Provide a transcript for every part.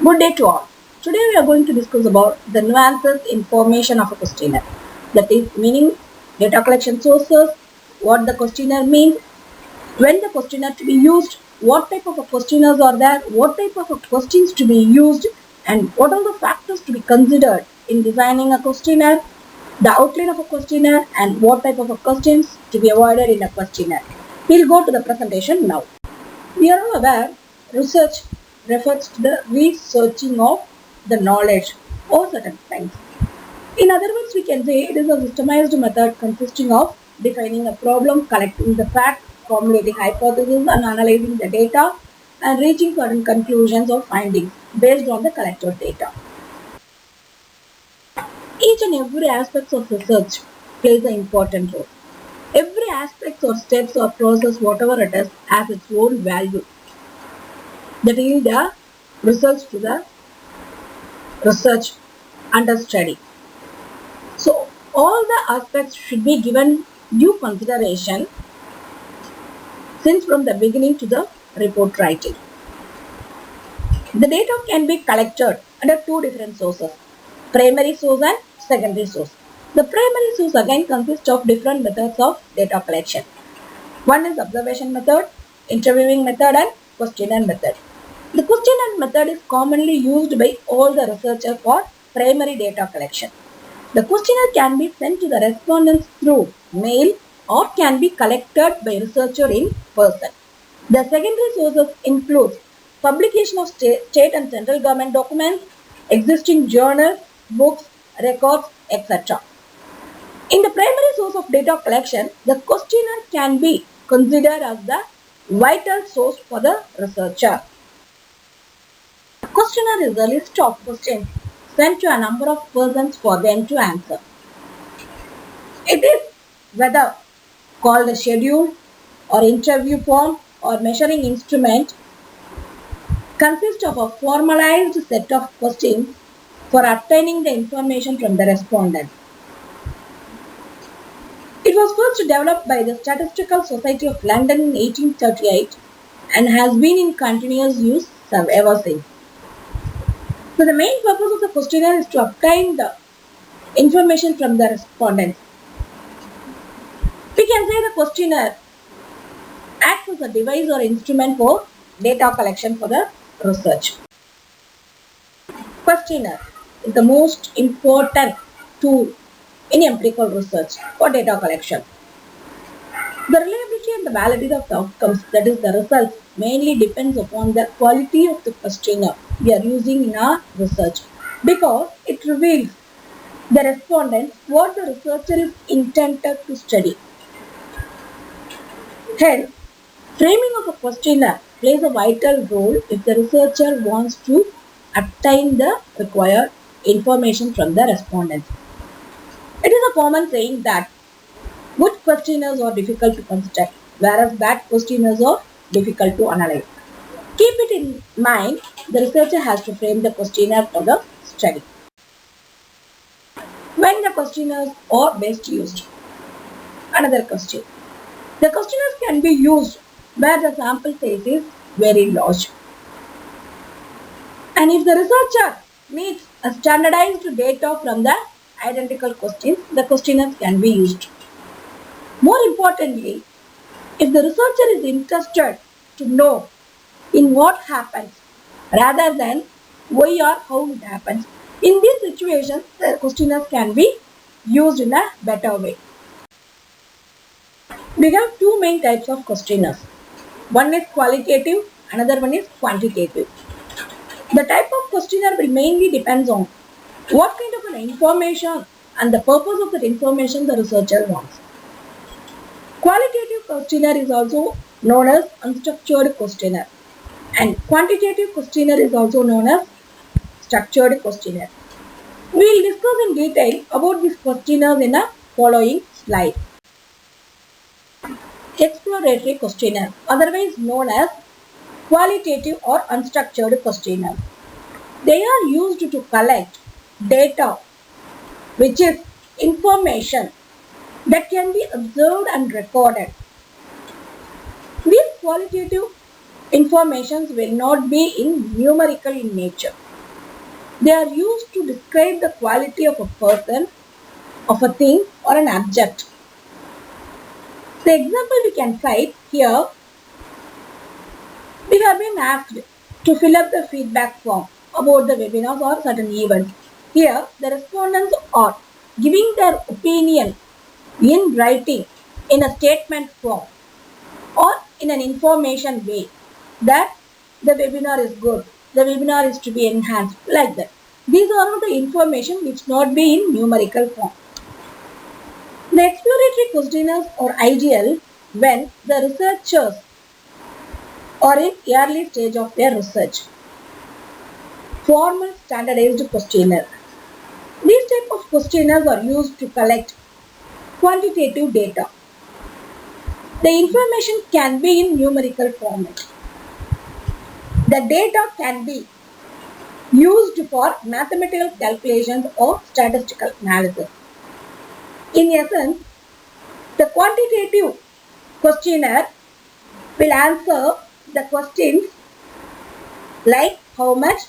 Good day to all. Today we are going to discuss about the nuances in formation of a questionnaire. That is meaning, data collection sources, what the questionnaire means, when the questionnaire to be used, what type of questionnaires are there, what type of questions to be used, and what are the factors to be considered in designing a questionnaire, the outline of a questionnaire, and what type of questions to be avoided in a questionnaire. We'll go to the presentation now. We are all aware research refers to the researching of the knowledge or certain things. In other words, we can say it is a systemized method consisting of defining a problem, collecting the facts, formulating hypotheses and analyzing the data and reaching certain conclusions or findings based on the collected data. Each and every aspect of research plays an important role. Every aspect or steps or process, whatever it is, has its own value. That is the results to the research under study. So, all the aspects should be given due consideration since from the beginning to the report writing. The data can be collected under two different sources, primary source and secondary source. The primary source again consists of different methods of data collection. One is observation method, interviewing method and questionnaire method. The questionnaire method is commonly used by all the researchers for primary data collection. The questionnaire can be sent to the respondents through mail or can be collected by researcher in person. The secondary sources include publication of state and central government documents, existing journals, books, records, etc. In the primary source of data collection, the questionnaire can be considered as the vital source for the researcher. A questionnaire is a list of questions sent to a number of persons for them to answer. It is whether called a schedule or interview form or measuring instrument, consists of a formalized set of questions for obtaining the information from the respondent. It was first developed by the Statistical Society of London in 1838 and has been in continuous use ever since. So the main purpose of the questionnaire is to obtain the information from the respondents. We can say the questionnaire acts as a device or instrument for data collection for the research. Questionnaire is the most important tool in empirical research for data collection. The reliability and the validity of the outcomes, that is the results, mainly depends upon the quality of the questionnaire we are using in our research because it reveals the respondent what the researcher is intended to study. Hence, framing of a questionnaire plays a vital role if the researcher wants to obtain the required information from the respondents. It is a common saying that good questionnaires are difficult to construct, whereas bad questionnaires are difficult to analyze. Keep it in mind, the researcher has to frame the questionnaire for the study. When the questionnaires are best used? Another question. The questionnaires can be used where the sample size is very large. And if the researcher needs a standardized data from the identical questions, the questionnaires can be used. More importantly, if the researcher is interested to know in what happens rather than why or how it happens, in this situation, the questionnaires can be used in a better way. We have two main types of questionnaires. One is qualitative, another one is quantitative. The type of questionnaire will mainly depend on what kind of an information and the purpose of that information the researcher wants. Qualitative questionnaire is also known as unstructured questionnaire and quantitative questionnaire is also known as structured questionnaire. We will discuss in detail about these questionnaires in a following slide. Exploratory questionnaire, otherwise known as qualitative or unstructured questionnaire. They are used to collect data, which is information that can be observed and recorded. These qualitative informations will not be in numerical in nature. They are used to describe the quality of a person, of a thing, or an object. The example we can cite here, we have been asked to fill up the feedback form about the webinars or certain events. Here, the respondents are giving their opinion in writing in a statement form or in an information way that the webinar is good, the webinar is to be enhanced, like that. These are all the information which not be in numerical form. The exploratory questionnaires are ideal when the researchers are in early stage of their research. Formal standardized questionnaire. These type of questionnaires are used to collect quantitative data. The information can be in numerical format. The data can be used for mathematical calculations or statistical analysis. In essence, the quantitative questionnaire will answer the questions like how much,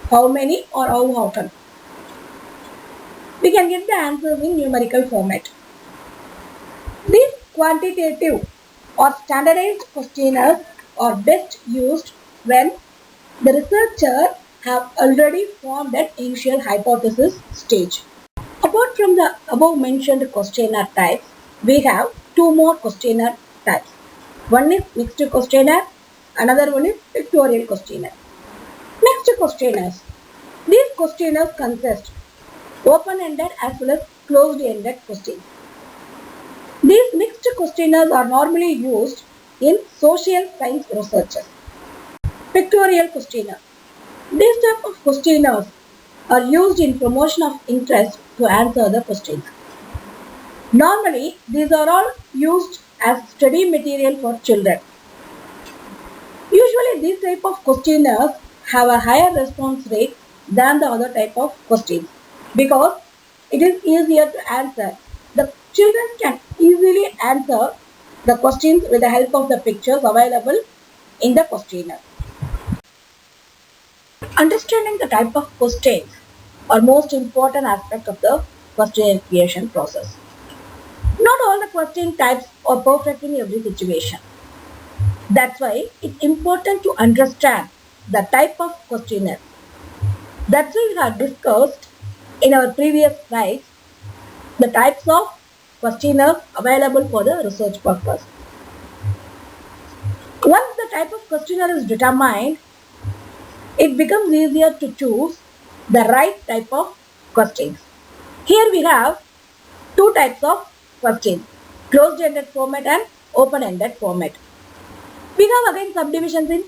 how many, or how often. We can get the answers in numerical format. These quantitative or standardized questionnaires are best used when the researcher have already formed an initial hypothesis stage. Apart from the above mentioned questionnaire types, we have two more questionnaire types. One is mixed questionnaire, another one is pictorial questionnaire. Mixed questionnaires. These questionnaires consist open-ended as well as closed-ended questions. These mixed questionnaires are normally used in social science researches. Pictorial questionnaire. These type of questionnaires are used in promotion of interest to answer the questions. Normally, these are all used as study material for children. Usually, these type of questionnaires have a higher response rate than the other type of questions because it is easier to answer. The children can easily answer the questions with the help of the pictures available in the questionnaire. Understanding the type of questions are most important aspect of the questionnaire creation process. Not all the question types are perfect in every situation. That's why it's important to understand the type of questionnaire. That's why we have discussed in our previous slides the types of questionnaires available for the research purpose. Once the type of questionnaire is determined, it becomes easier to choose the right type of questions. Here we have two types of questions, closed-ended format and open-ended format. We have again subdivisions in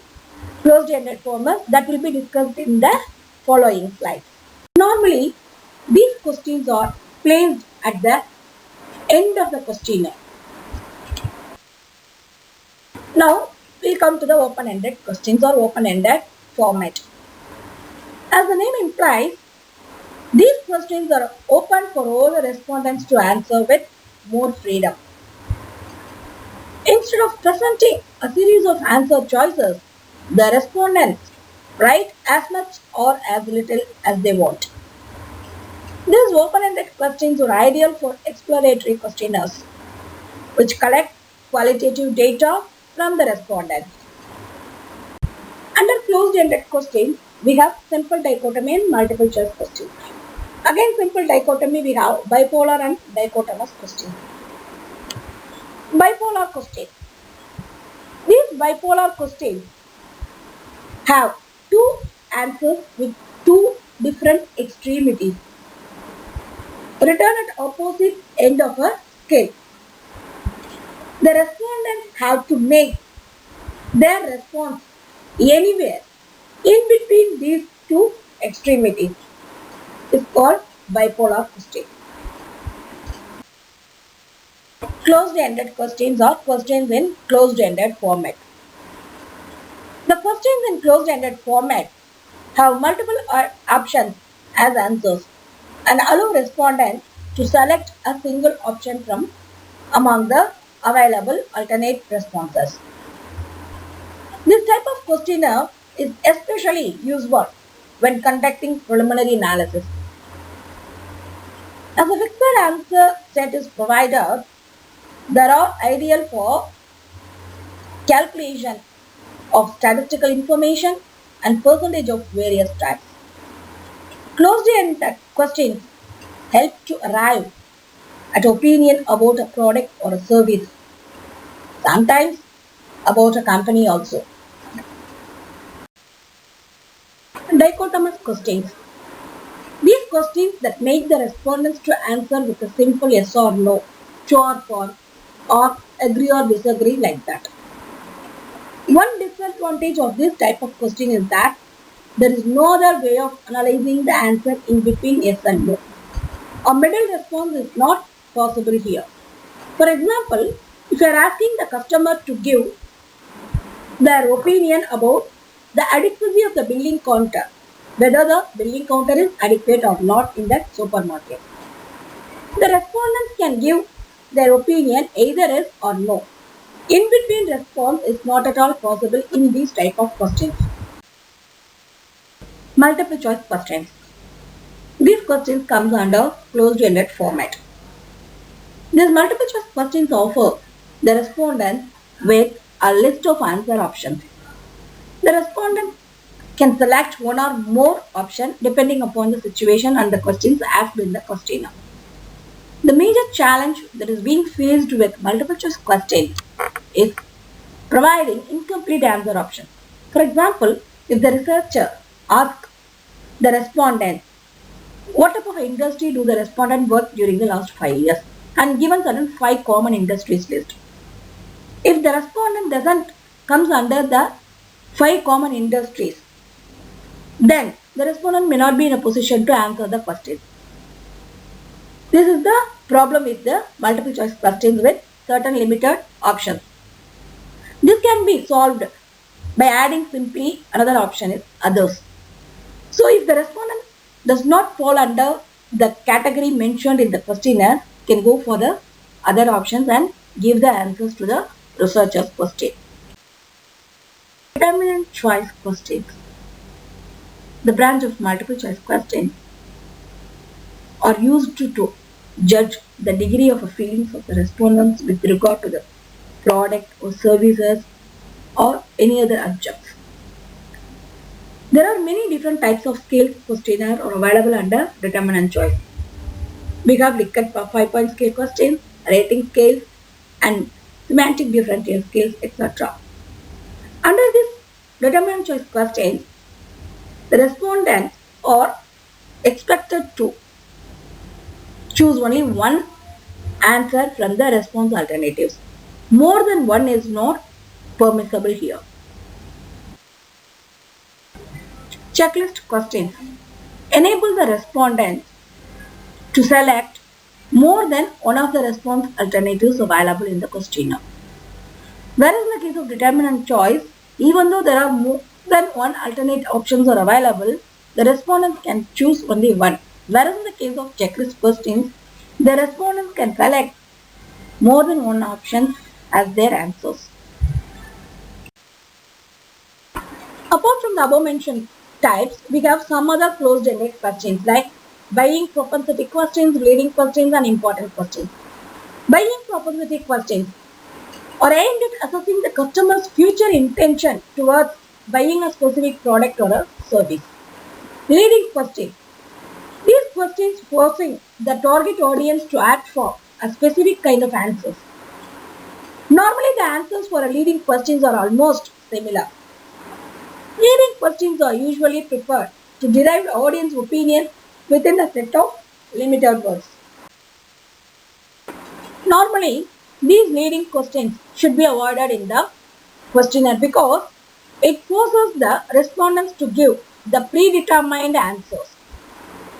closed-ended format that will be discussed in the following slides. Normally, these questions are placed at the end of the questionnaire. Now, we come to the open-ended questions or open-ended format. As the name implies, these questions are open for all the respondents to answer with more freedom. Instead of presenting a series of answer choices, the respondents write as much or as little as they want. These open-ended questions are ideal for exploratory questionnaires, which collect qualitative data from the respondents. Under closed-ended questions, we have simple dichotomy and multiple choice questions. Again, simple dichotomy, we have bipolar and dichotomous questions. Bipolar question. These bipolar questions have two answers with two different extremities written at opposite end of a scale. The respondents have to make their response anywhere in between these two extremities. It's called bipolar question. Closed-ended questions are questions in closed-ended format. The questions in closed-ended format have multiple options as answers and allow respondents to select a single option from among the available alternate responses. This type of questionnaire is especially useful when conducting preliminary analysis. As a fixed answer set is provided, they are ideal for calculation of statistical information and percentage of various types. Closed-ended questions help to arrive at opinion about a product or a service, sometimes about a company also. Dichotomous questions. These questions that make the respondents to answer with a simple yes or no, true or false, or agree or disagree like that. One disadvantage of this type of question is that there is no other way of analyzing the answer in between yes and no. A middle response is not possible here. For example, if you are asking the customer to give their opinion about the adequacy of the billing counter, whether the billing counter is adequate or not in that supermarket, the respondents can give their opinion either yes or no. In between response is not at all possible in these type of questions. Multiple choice questions. These questions comes under closed-ended format. These multiple choice questions offer the respondent with a list of answer options. The respondent can select one or more options depending upon the situation and the questions asked in the questionnaire. The major challenge that is being faced with multiple choice questions is providing incomplete answer options. For example, if the researcher asks the respondent, what type of industry do the respondent work during the last 5 years? And given certain 5 common industries list. If the respondent doesn't comes under the 5 common industries, then the respondent may not be in a position to answer the question. This is the problem with the multiple choice questions with certain limited options. This can be solved by adding simply another option is others. So if the respondent does not fall under the category mentioned in the questionnaire, can go for the other options and give the answers to the researcher's question. Determinant choice questions. The branch of multiple choice questions are used to judge the degree of feelings of the respondents with regard to the product or services or any other objects. There are many different types of scale questionnaire are available under determinant choice. We have Likert 5-point scale questions, rating scales, and semantic differential scales, etc. Under this determinant choice question, the respondents are expected to choose only one answer from the response alternatives. More than one is not permissible here. Checklist questions enable the respondent to select more than one of the response alternatives available in the questionnaire. Whereas in the case of determinant choice, even though there are more than one alternate options are available, the respondent can choose only one. Whereas in the case of checklist questions, the respondent can select more than one option as their answers. Apart from the above mentioned types, we have some other closed-ended questions like buying propensity questions, leading questions, and important questions. Buying propensity questions are aimed at assessing the customer's future intention towards buying a specific product or a service. Leading questions. These questions forcing the target audience to act for a specific kind of answers. Normally, the answers for a leading questions are almost similar. Leading questions are usually preferred to derive audience opinion within a set of limited words. Normally, these leading questions should be avoided in the questionnaire because it forces the respondents to give the predetermined answers.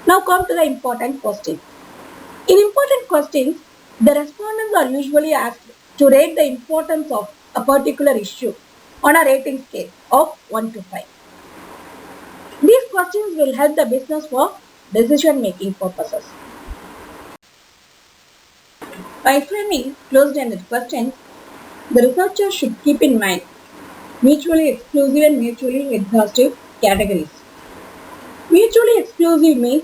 Now come to the important questions. In important questions, the respondents are usually asked to rate the importance of a particular issue on a rating scale of 1 to 5. These questions will help the business for decision-making purposes. By framing closed-ended questions, the researcher should keep in mind mutually exclusive and mutually exhaustive categories. Mutually exclusive means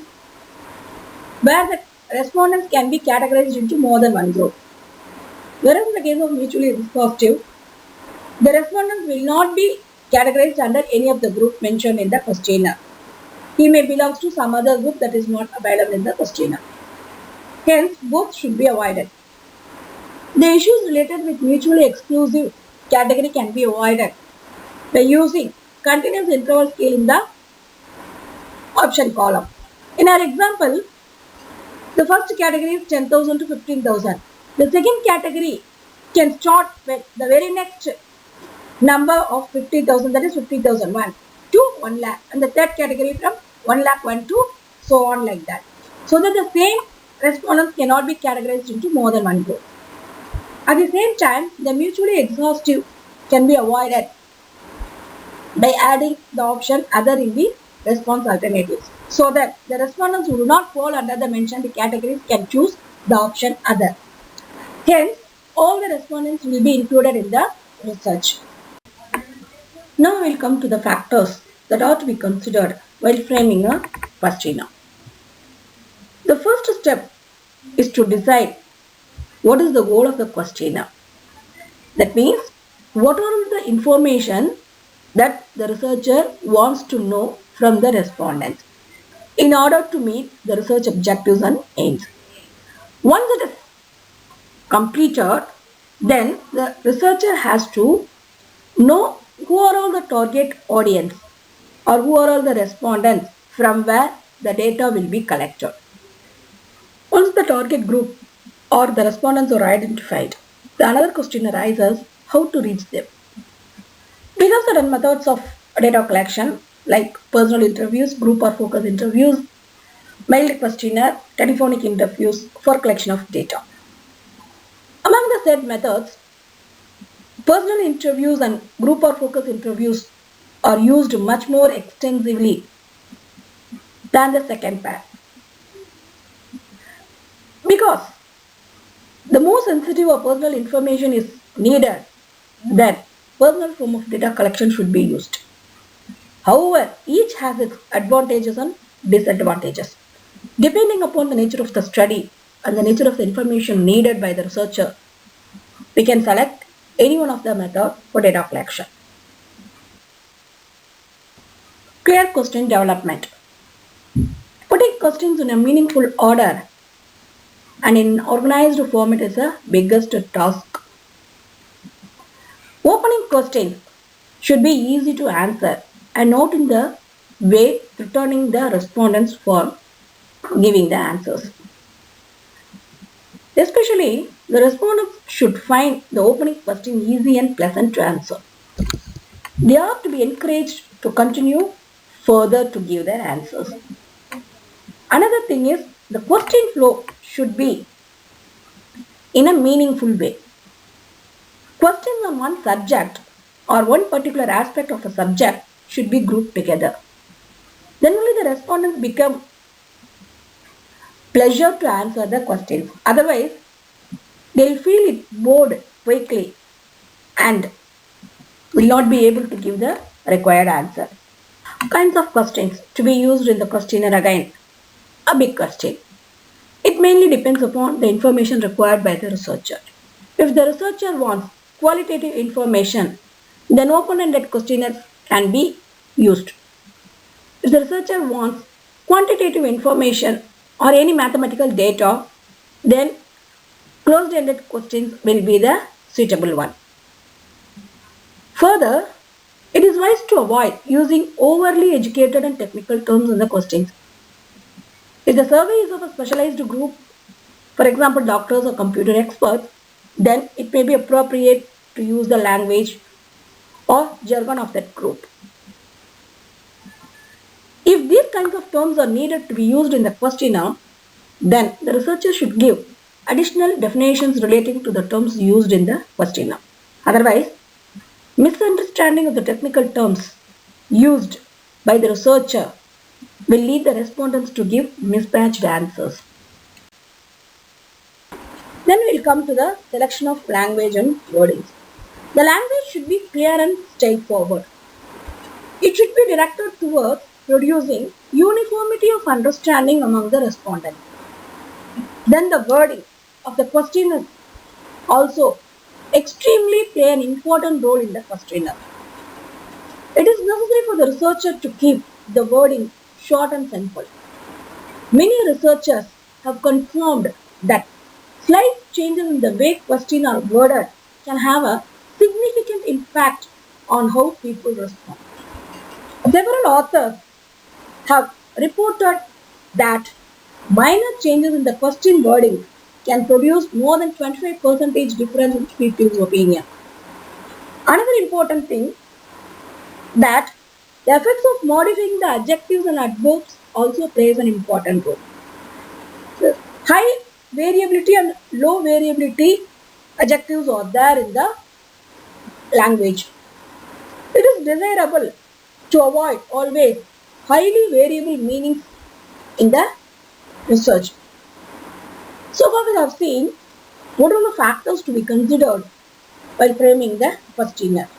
where the respondents can be categorized into more than one group. Whereas in the case of mutually exclusive, the respondents will not be categorized under any of the group mentioned in the questionnaire. He may belong to some other group that is not available in the questionnaire. Hence, both should be avoided. The issues related with mutually exclusive category can be avoided by using continuous interval scale in the option column. In our example, the first category is 10,000 to 15,000. The second category can start with the very next number of 50,000, that is 50,001 to 1 lakh, and the third category from 1 lakh 1 to so on like that. So that the same respondents cannot be categorized into more than one group. At the same time, the mutually exhaustive can be avoided by adding the option other in the response alternatives, so that the respondents who do not fall under the mentioned categories can choose the option other. Hence, all the respondents will be included in the research. Now we will come to the factors that are to be considered while framing a questionnaire. The first step is to decide what is the goal of the questionnaire. That means, what are the information that the researcher wants to know from the respondents in order to meet the research objectives and aims. Once it is completed, then the researcher has to know who are all the target audience or who are all the respondents from where the data will be collected. Once the target group or the respondents are identified, another question arises how to reach them. We have certain methods of data collection like personal interviews, group or focus interviews, mailed questionnaire, telephonic interviews for collection of data. Among the said methods, personal interviews and group or focus interviews are used much more extensively than the second pair. Because the more sensitive or personal information is needed, then personal form of data collection should be used. However, each has its advantages and disadvantages. Depending upon the nature of the study and the nature of the information needed by the researcher, we can select any one of the methods for data collection. Clear question development. Putting questions in a meaningful order and in organized format is the biggest task. Opening questions should be easy to answer and not in the way returning the respondents for giving the answers. Especially, the respondents should find the opening question easy and pleasant to answer. They are to be encouraged to continue further to give their answers. Another thing is the question flow should be in a meaningful way. Questions on one subject or one particular aspect of a subject should be grouped together. Then only the respondents become pleasure to answer the questions. Otherwise, they will feel it bored quickly and will not be able to give the required answer. Kinds of questions to be used in the questionnaire again. A big question. It mainly depends upon the information required by the researcher. If the researcher wants qualitative information, then open-ended questionnaires can be used. If the researcher wants quantitative information or any mathematical data, then closed-ended questions will be the suitable one. Further, it is wise to avoid using overly educated and technical terms in the questions. If the survey is of a specialized group, for example doctors or computer experts, then it may be appropriate to use the language or jargon of that group. If these kinds of terms are needed to be used in the questionnaire, then the researcher should give additional definitions relating to the terms used in the questionnaire. Otherwise, misunderstanding of the technical terms used by the researcher will lead the respondents to give mismatched answers. Then we will come to the selection of language and wordings. The language should be clear and straightforward. It should be directed towards producing uniformity of understanding among the respondents. Then the wording of the questionnaire also extremely play an important role in the questionnaire. It is necessary for the researcher to keep the wording short and simple. Many researchers have confirmed that slight changes in the way questions are worded can have a significant impact on how people respond. Several authors have reported that minor changes in the question wording can produce more than 25% difference in people's opinion. Another important thing that the effects of modifying the adjectives and adverbs also plays an important role. The high variability and low variability adjectives are there in the language. It is desirable to avoid always highly variable meanings in the research. So far we have seen what are the factors to be considered while framing the questionnaire.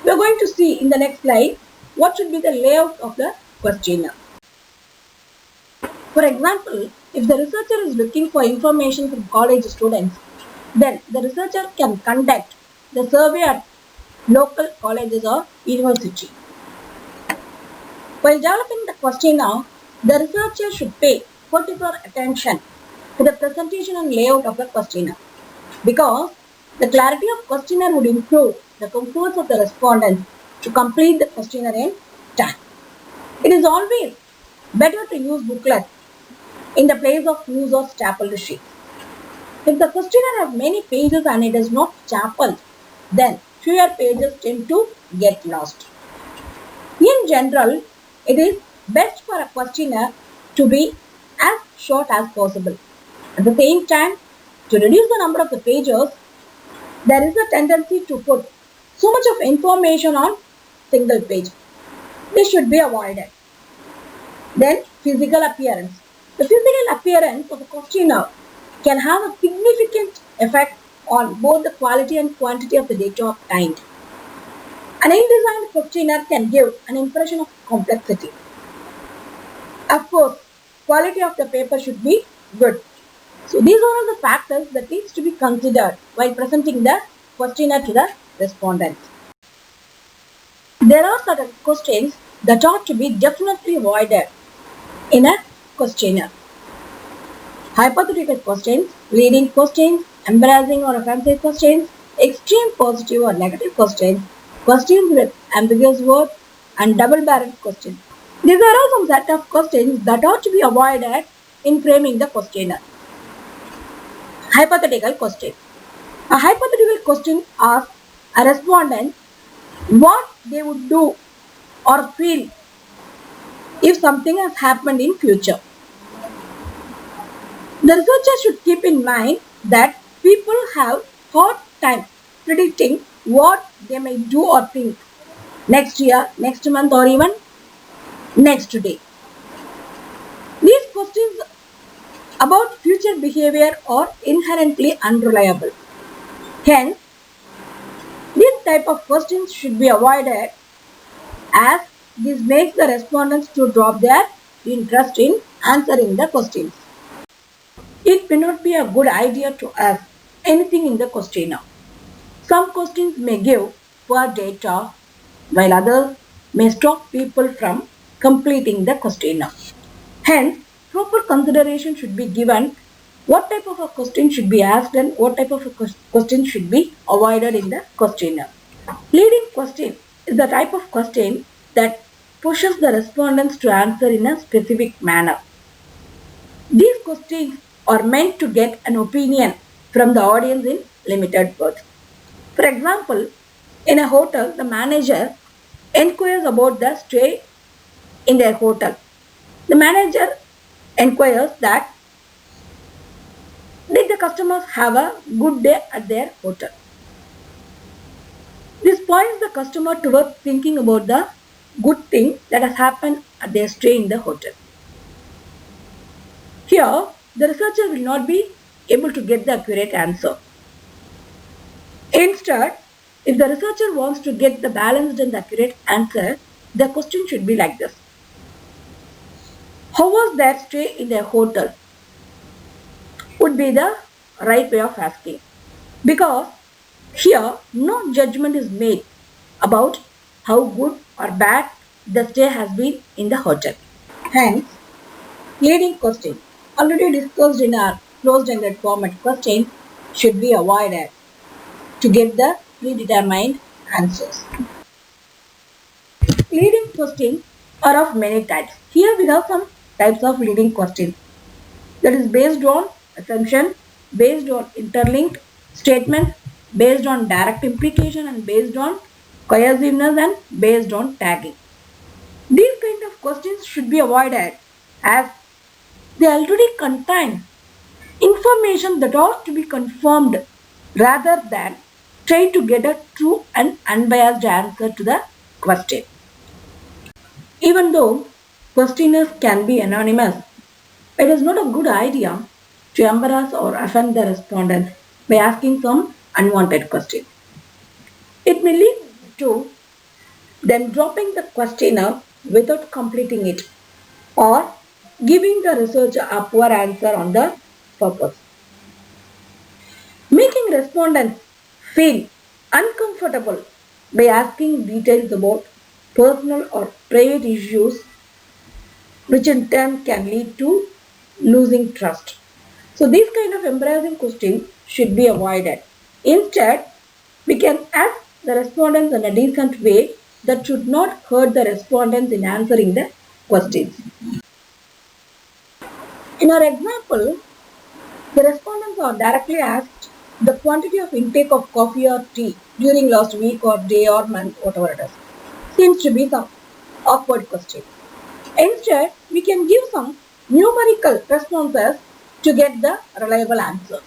We are going to see in the next slide what should be the layout of the questionnaire. For example, if the researcher is looking for information from college students, then the researcher can conduct the survey at local colleges or university. While developing the questionnaire, the researcher should pay particular attention to the presentation and layout of the questionnaire, because the clarity of questionnaire would improve the comfort of the respondents to complete the questionnaire in time. It is always better to use booklets in the place of use of stapled sheets. If the questionnaire has many pages and it is not stapled, then fewer pages tend to get lost. In general, it is best for a questionnaire to be as short as possible. At the same time, to reduce the number of the pages, there is a tendency to put so much of information on single page. This should be avoided. Then, physical appearance. The physical appearance of a questionnaire can have a significant effect on both the quality and quantity of the data obtained. An ill-designed questionnaire can give an impression of complexity. Of course, quality of the paper should be good. So these are all the factors that needs to be considered while presenting the questionnaire to the respondent. There are certain questions that ought to be definitely avoided in a questionnaire. Hypothetical questions, leading questions, embarrassing or offensive questions, extreme positive or negative questions, questions with ambiguous words, and double-barreled questions. These are all some set of questions that ought to be avoided in framing the questionnaire. Hypothetical question. A hypothetical question asks a respondent what they would do or feel if something has happened in future. The researcher should keep in mind that people have hard time predicting what they may do or think next year, next month, or even next day. These questions about future behavior are inherently unreliable. Hence, this type of questions should be avoided, as this makes the respondents to drop their interest in answering the questions. It may not be a good idea to ask anything in the questionnaire. Some questions may give poor data, while others may stop people from completing the questionnaire. Hence, proper consideration should be given what type of a question should be asked and what type of a question should be avoided in the questionnaire. Leading question is the type of question that pushes the respondents to answer in a specific manner. These questions are meant to get an opinion from the audience in limited words. For example, in a hotel, the manager inquires about the stay in their hotel. The manager inquires that did the customers have a good day at their hotel? This points the customer towards thinking about the good thing that has happened at their stay in the hotel. Here, the researcher will not be able to get the accurate answer. Instead, if the researcher wants to get the balanced and accurate answer, the question should be like this. How was their stay in the hotel? Would be the right way of asking. Because here no judgment is made about how good or bad the stay has been in the hotel. Hence, leading question, already discussed in our closed-ended format question, should be avoided to get the predetermined answers. Leading questions are of many types. Here we have some types of leading questions. That is based on assumption, based on interlinked statements, based on direct implication, and based on cohesiveness, and based on tagging. These kind of questions should be avoided as they already contain information that ought to be confirmed rather than try to get a true and unbiased answer to the question. Even though questioners can be anonymous, it is not a good idea to embarrass or offend the respondents by asking some unwanted questions. It may lead to them dropping the questionnaire without completing it or giving the researcher a poor answer on the purpose. Making respondents feel uncomfortable by asking details about personal or private issues, which in turn can lead to losing trust. So these kind of embarrassing questions should be avoided. Instead, we can ask the respondents in a decent way that should not hurt the respondents in answering the questions. In our example, the respondents are directly asked the quantity of intake of coffee or tea during last week or day or month, whatever it is. Seems to be some awkward question. Instead, we can give some numerical responses to get the reliable answer.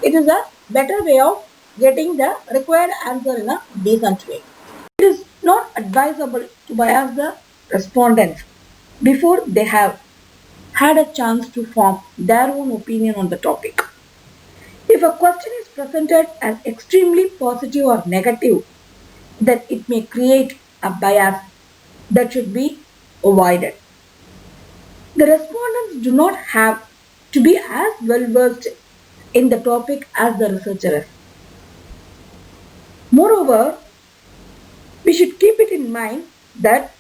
It is a better way of getting the required answer in a decent way. It is not advisable to bias the respondents before they have had a chance to form their own opinion on the topic. If a question is presented as extremely positive or negative, then it may create a bias that should be avoided. The respondents do not have to be as well versed in the topic as the researcher is. Moreover, we should keep it in mind that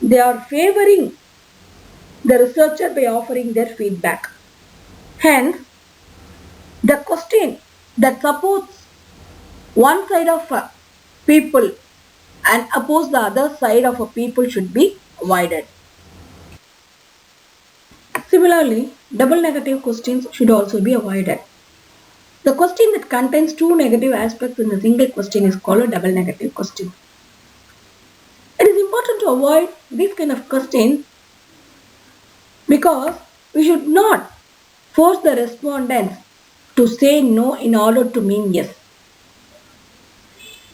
they are favoring the researcher by offering their feedback. Hence, the question that supports one side of a people and oppose the other side of a people should be avoided. Similarly, double negative questions should also be avoided. The question that contains two negative aspects in a single question is called a double negative question. It is important to avoid this kind of questions because we should not force the respondents to say no in order to mean yes.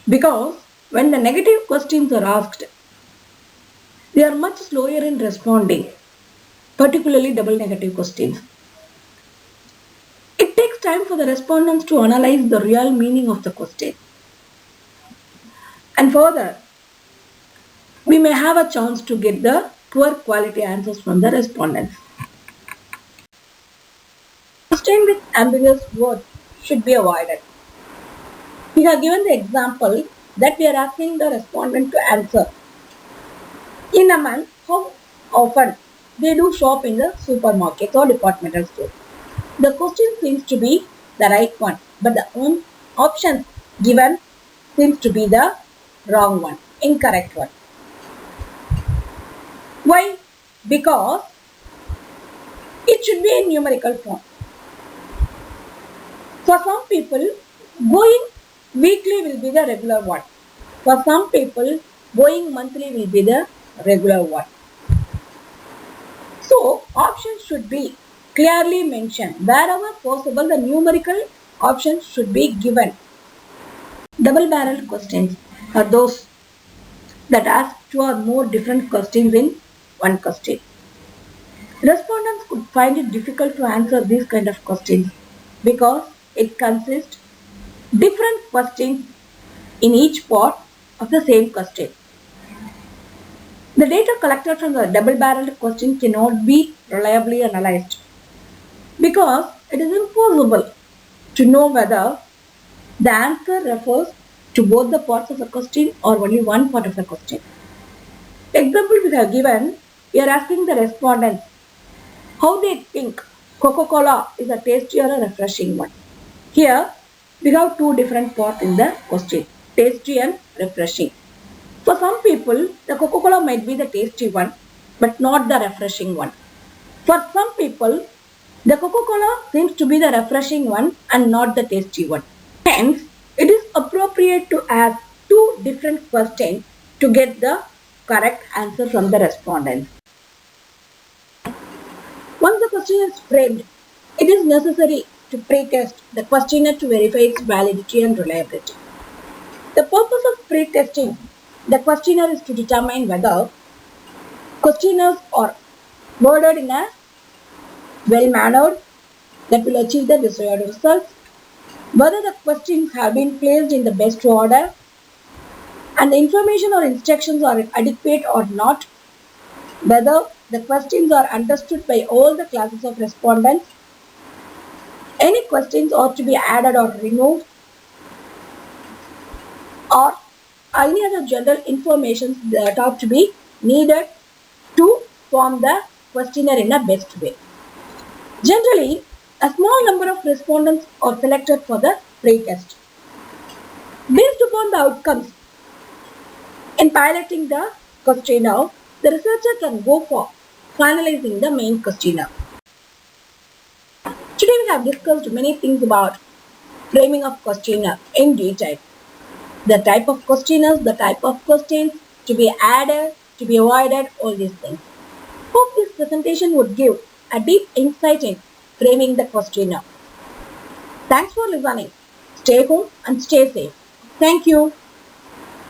Because when the negative questions are asked, they are much slower in responding, particularly double negative questions. It takes time for the respondents to analyze the real meaning of the question. And further, we may have a chance to get the poor quality answers from the respondents. Question with ambiguous words should be avoided. We have given the example that we are asking the respondent to answer. In a month, how often they do shop in the supermarket or departmental store? The question seems to be the right one, but the option given seems to be the wrong one, incorrect one. Why? Because it should be in numerical form. For some people, going weekly will be the regular one. For some people, going monthly will be the regular one. So, options should be clearly mentioned. Wherever possible, the numerical options should be given. Double-barreled questions are those that ask two or more different questions in one question. Respondents could find it difficult to answer these kind of questions because it consists different questions in each part of the same question. The data collected from the double-barreled question cannot be reliably analyzed because it is impossible to know whether the answer refers to both the parts of the question or only one part of the question. The example we have given, we are asking the respondents how they think Coca-Cola is a tasty or a refreshing one. Here, we have two different parts in the question, tasty and refreshing. For some people, the Coca-Cola might be the tasty one, but not the refreshing one. For some people, the Coca-Cola seems to be the refreshing one and not the tasty one. Hence, it is appropriate to ask two different questions to get the correct answer from the respondents. Once the question is framed, it is necessary to pre-test the questionnaire to verify its validity and reliability. The purpose of pre-testing the questionnaire is to determine whether questionnaires are worded in a well-mannered that will achieve the desired results, whether the questions have been placed in the best order, and the information or instructions are adequate or not, whether the questions are understood by all the classes of respondents, any questions ought to be added or removed, or any other general information that ought to be needed to form the questionnaire in a best way. Generally, a small number of respondents are selected for the pre-test. Based upon the outcomes in piloting the questionnaire, the researcher can go for finalizing the main questionnaire. Today we have discussed many things about framing of questionnaire in detail. The type of questionnaires, the type of questions to be added, to be avoided, all these things. Hope this presentation would give a deep insight in framing the questionnaire. Thanks for listening. Stay home and stay safe. Thank you.